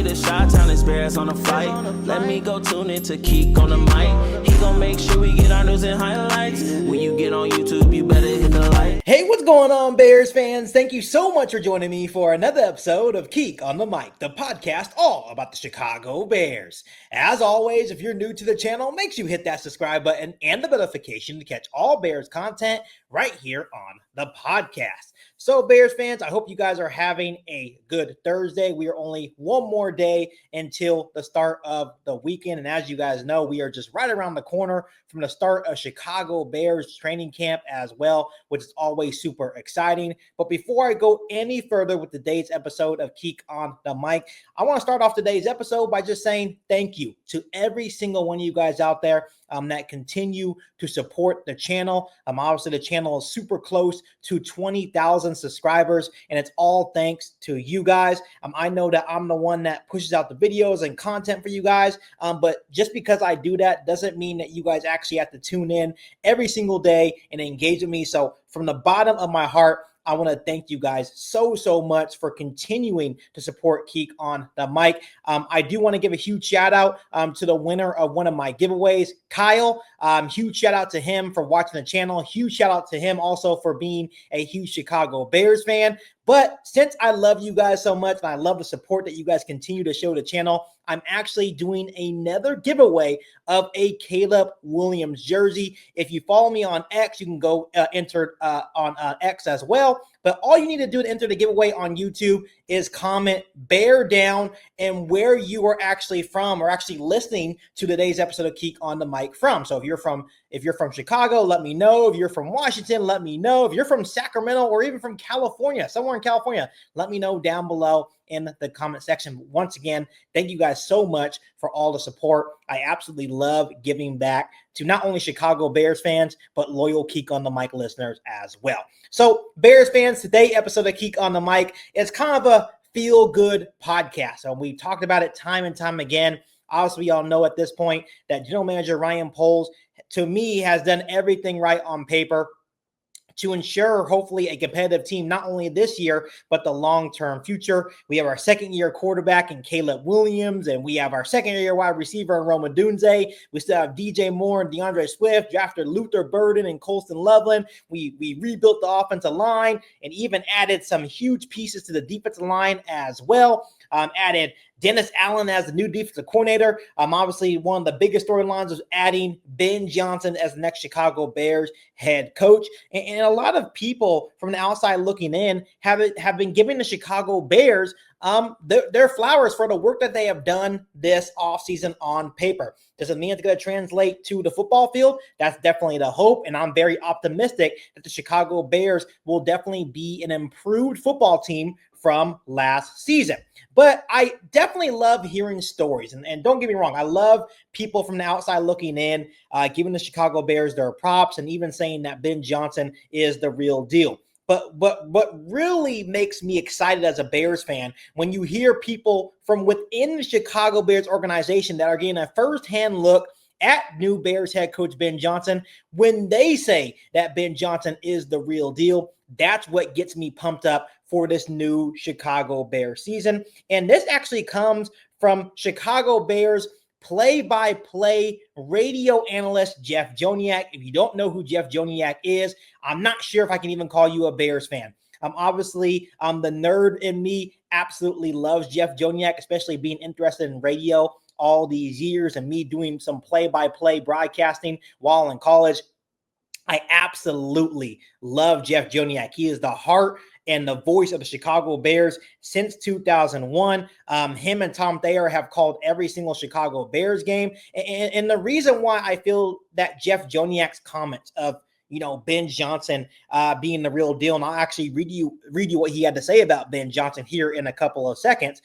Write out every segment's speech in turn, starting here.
the Chi-Town experience on the flight. Let me go tune in to Keek on the mic. He gon' make sure we get our news and highlights. When you get on YouTube, you better hit the like. Hey, what's going on, Bears fans? Thank you so much for joining me for another episode of Keek on the Mic, the podcast all about the Chicago Bears. As always, if you're new to the channel, make sure you hit that subscribe button and the notification to catch all Bears content right here on the podcast. So, Bears fans, I hope you guys are having a good Thursday. We are only one more day until the start of the weekend. And as you guys know, we are just right around the corner from the start of Chicago Bears training camp as well, which is always super exciting. But before I go any further with today's episode of Keek on the Mic, I want to start off today's episode by just saying thank you to every single one of you guys out there that continue to support the channel. Obviously, the channel is super close to 20,000 subscribers, and it's all thanks to you guys. I know that I'm the one that pushes out the videos and content for you guys, but just because I do that doesn't mean that you guys actually have to tune in every single day and engage with me. So from the bottom of my heart, I want to thank you guys so much for continuing to support Keek on the Mic. I do want to give a huge shout out to the winner of one of my giveaways, Kyle. Huge shout out to him for watching the channel. Huge shout out to him also for being a huge Chicago Bears fan. But since I love you guys so much and I love the support that you guys continue to show the channel, I'm actually doing another giveaway of a Caleb Williams jersey. If you follow me on X, you can go enter on X as well. But all you need to do to enter the giveaway on YouTube is comment Bear Down and where you are actually from or actually listening to today's episode of Keek on the Mic from. So if you're from Chicago, let me know. If you're from Washington, let me know. If you're from Sacramento or even from California, somewhere in California, let me know down below in the comment section. Once again, thank you guys so much for all the support. I absolutely love giving back to not only Chicago Bears fans, but loyal Keek on the Mic listeners as well. So Bears fans, today's episode of Keek on the Mic is kind of a feel-good podcast. So we talked about it time and time again. Obviously, we all know at this point that General Manager Ryan Poles, to me, has done everything right on paper to ensure hopefully a competitive team, not only this year, but the long-term future. We have our second-year quarterback in Caleb Williams, and we have our second-year wide receiver in Rome Odunze. We still have DJ Moore and DeAndre Swift, drafted Luther Burden and Colston Loveland. We rebuilt the offensive line and even added some huge pieces to the defensive line as well. Added Dennis Allen as the new defensive coordinator. Obviously, one of the biggest storylines was adding Ben Johnson as the next Chicago Bears head coach. And a lot of people from the outside looking in have been giving the Chicago Bears their flowers for the work that they have done this offseason on paper. Does it mean it's going to translate to the football field? That's definitely the hope, and I'm very optimistic that the Chicago Bears will definitely be an improved football team from last season. But I definitely love hearing stories, and don't get me wrong, I love people from the outside looking in, giving the Chicago Bears their props and even saying that Ben Johnson is the real deal. But what really makes me excited as a Bears fan when you hear people from within the Chicago Bears organization that are getting a firsthand look at new Bears head coach Ben Johnson, when they say that Ben Johnson is the real deal, that's what gets me pumped up for this new Chicago Bears season. And this actually comes from Chicago Bears play-by-play radio analyst Jeff Joniak. If you don't know who Jeff Joniak is, I'm not sure if I can even call you a Bears fan. Obviously, the nerd in me absolutely loves Jeff Joniak, especially being interested in radio all these years and me doing some play-by-play broadcasting while in college. I absolutely love Jeff Joniak. He is the heart and the voice of the Chicago Bears since 2001. Him and Tom Thayer have called every single Chicago Bears game. And the reason why I feel that Jeff Joniak's comments of, Ben Johnson being the real deal, and I'll actually read you what he had to say about Ben Johnson here in a couple of seconds.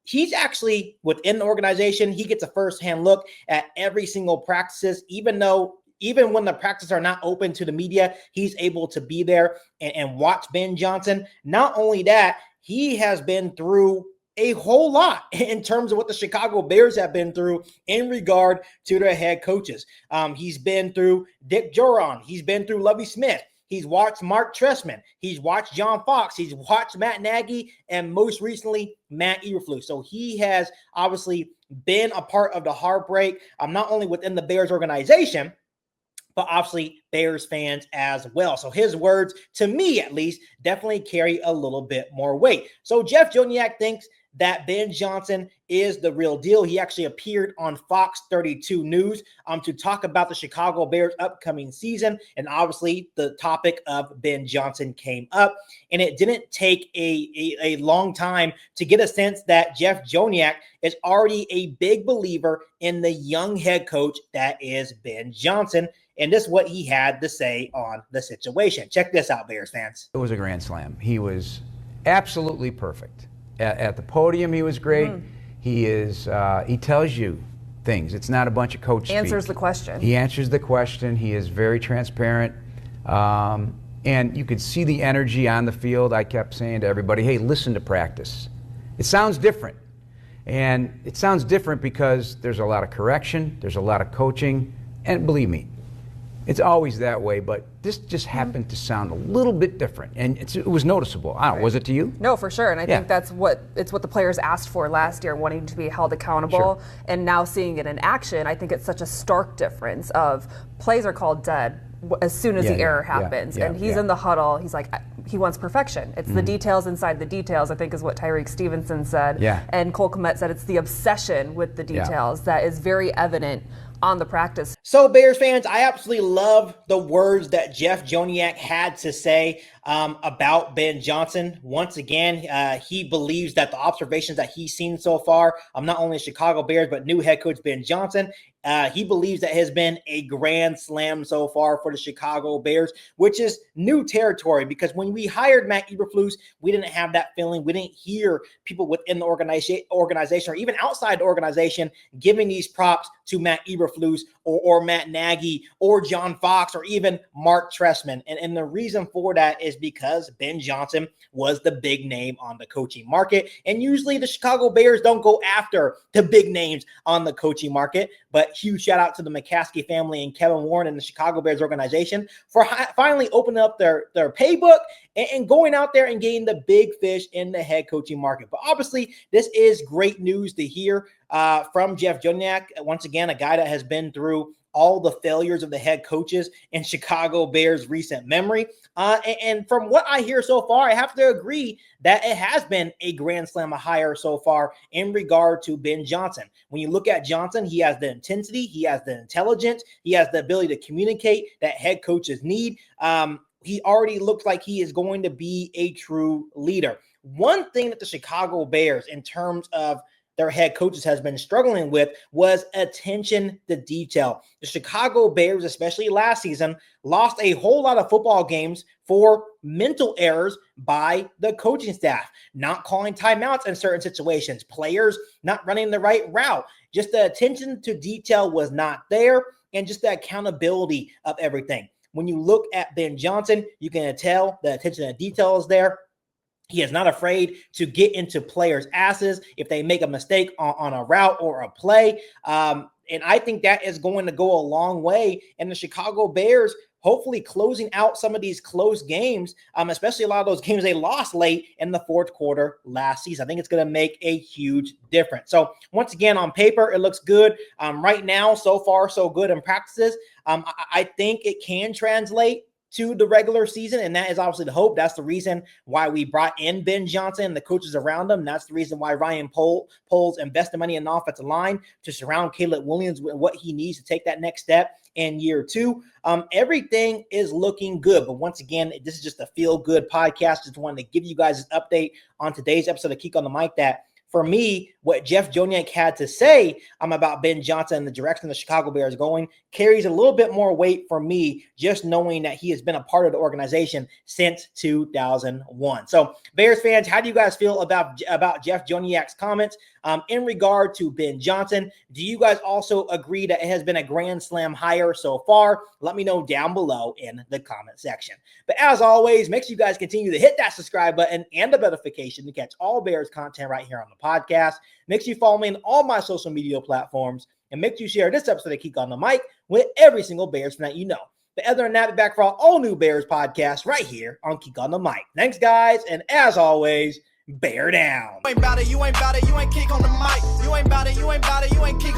He's actually within the organization. He gets a firsthand look at every single practices, even when the practices are not open to the media, he's able to be there and watch Ben Johnson. Not only that, he has been through a whole lot in terms of what the Chicago Bears have been through in regard to their head coaches. He's been through Dick Joron. He's been through Lovie Smith. He's watched Mark Trestman. He's watched John Fox. He's watched Matt Nagy, and most recently, Matt Eberflus. So he has obviously been a part of the heartbreak, not only within the Bears organization, but obviously Bears fans as well. So his words, to me at least, definitely carry a little bit more weight. So Jeff Joniak thinks that Ben Johnson is the real deal. He actually appeared on Fox 32 News to talk about the Chicago Bears upcoming season. And obviously the topic of Ben Johnson came up. And it didn't take a long time to get a sense that Jeff Joniak is already a big believer in the young head coach that is Ben Johnson. And this is what he had to say on the situation. Check this out, Bears fans. It was a grand slam. He was absolutely perfect. At the podium, he was great. He tells you things. It's not a bunch of coach Answers speak. the question. He answers the question. He is very transparent. And you could see the energy on the field. I kept saying to everybody, hey, listen to practice. It sounds different. And it sounds different because there's a lot of correction, there's a lot of coaching, and believe me, it's always that way, but this just happened to sound a little bit different, and it was noticeable. I don't know, was it to you? No, for sure, and I think that's what the players asked for last year, wanting to be held accountable, and now seeing it in action. I think it's such a stark difference of plays are called dead as soon as the error happens, and he's in the huddle. He's like, he wants perfection. It's the details inside the details, I think is what Tyreek Stevenson said. And Cole Kmet said it's the obsession with the details that is very evident on the practice. So Bears fans, I absolutely love the words that Jeff Joniak had to say about Ben Johnson. Once again, he believes that the observations that he's seen so far, not only Chicago Bears, but new head coach Ben Johnson, he believes that has been a grand slam so far for the Chicago Bears, which is new territory because when we hired Matt Eberflus, we didn't have that feeling. We didn't hear people within the organization or even outside the organization giving these props to Matt Eberflus or Matt Nagy or John Fox or even Mark Trestman. And the reason for that is because Ben Johnson was the big name on the coaching market. And usually the Chicago Bears don't go after the big names on the coaching market. But huge shout out to the McCaskey family and Kevin Warren and the Chicago Bears organization for finally opening up their paybook and going out there and getting the big fish in the head coaching market. But obviously, this is great news to hear from Jeff Joniak. Once again, a guy that has been through all the failures of the head coaches in Chicago Bears recent memory. And from what I hear so far, I have to agree that it has been a grand slam hire so far in regard to Ben Johnson. When you look at Johnson, he has the intensity, he has the intelligence, he has the ability to communicate that head coaches need. He already looks like he is going to be a true leader. One thing that the Chicago Bears, in terms of their head coaches, has been struggling with was attention to detail. The Chicago Bears, especially last season, lost a whole lot of football games for mental errors by the coaching staff, not calling timeouts in certain situations, players not running the right route. Just the attention to detail was not there, and just the accountability of everything. When you look at Ben Johnson, you can tell the attention to detail is there. He is not afraid to get into players' asses if they make a mistake on a route or a play. And I think that is going to go a long way. And the Chicago Bears hopefully closing out some of these close games, especially a lot of those games they lost late in the fourth quarter last season. I think it's going to make a huge difference. So once again, on paper, it looks good. Right now, so far, so good in practices. I think it can translate to the regular season, and that is obviously the hope. That's the reason why we brought in Ben Johnson and the coaches around him. That's the reason why Ryan Poles invested money in the offensive line to surround Caleb Williams with what he needs to take that next step in year two. Everything is looking good, but once again, this is just a feel-good podcast. Just wanted to give you guys an update on today's episode of Kick on the Mic that, for me, what Jeff Joniak had to say about Ben Johnson and the direction the Chicago Bears going carries a little bit more weight for me, just knowing that he has been a part of the organization since 2001. So, Bears fans, how do you guys feel about Jeff Joniak's comments in regard to Ben Johnson? Do you guys also agree that it has been a grand slam hire so far? Let me know down below in the comment section. But as always, make sure you guys continue to hit that subscribe button and the notification to catch all Bears content right here on the podcast. Make sure you follow me on all my social media platforms, and make sure you share this episode of Kick on the Mic with every single Bears fan that you know. But other than that, be back for our all new Bears podcast right here on Keek on the Mic. Thanks, guys, and as always, bear down. You ain't bout it, you ain't bout it, you ain't Keek on the mic. You ain't bout it, you ain't bout it, you ain't Keek